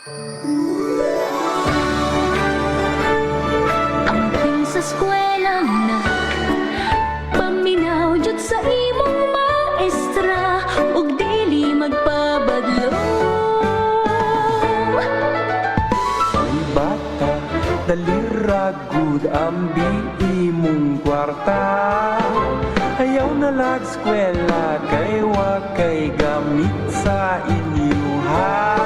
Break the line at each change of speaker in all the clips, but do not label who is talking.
Amping sa eskwela na paminaw jud sa imong maestra ug dili magpabadlo.
Ang bata, dalira gud ambi imong kwarta. Ayaw na lag-eskwela kay wa kay gamit sa inyo ha.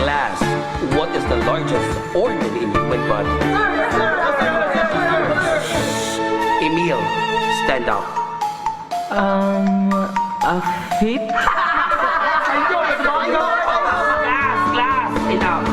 Class, what is the largest organ in human body? Emil, stand up.
A fit?
Class, enough.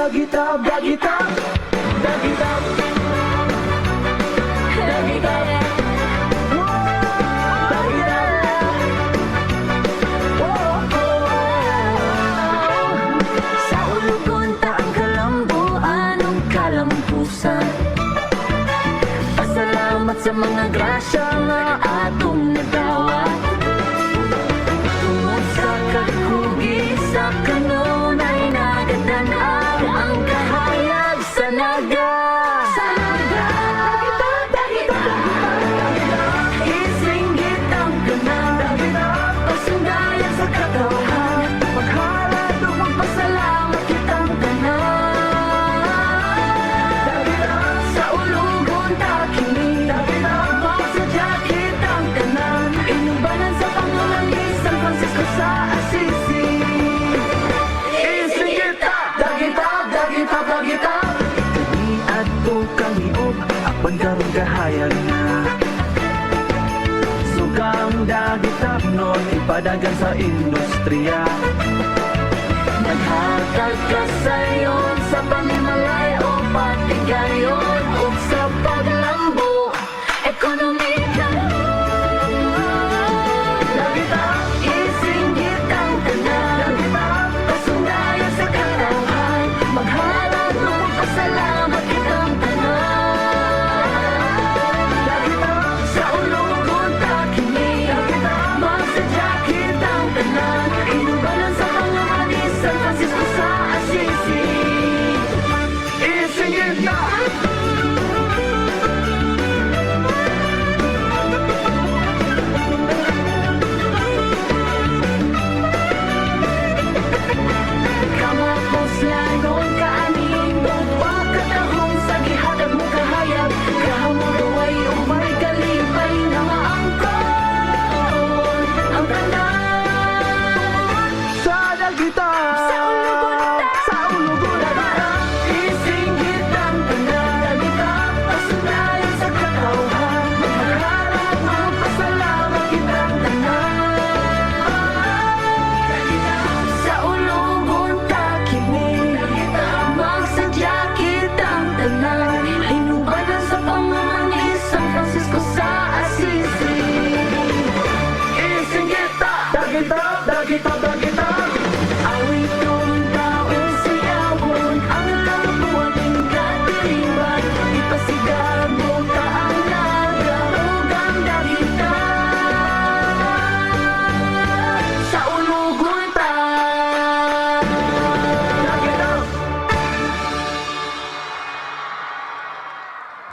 Dagitab, dagitab, dagitab, dagitab,
Sa ulugon ta ang kalambuan ug kalampusan. Pasalamat sa mga grasya nga atong nadawat. Tungod sa kakugi sa kanunay nagadan-an ang kahayag sa naga. Isinggit ang ganan, pasundayan sa katawhan, maghalad ug magpasalamat kitang tanan. Sa ulugon ta kini, magsadya kitang tanan, inubanan sa pangulang ni San Francisco sa Assisi.
isinggit ta, dagitab, dagitab, dagitab. Kani adto kang iog, apan karon kahayag na. Sugang dagitab nun, ipadagan sa industriya.
Naghatag ka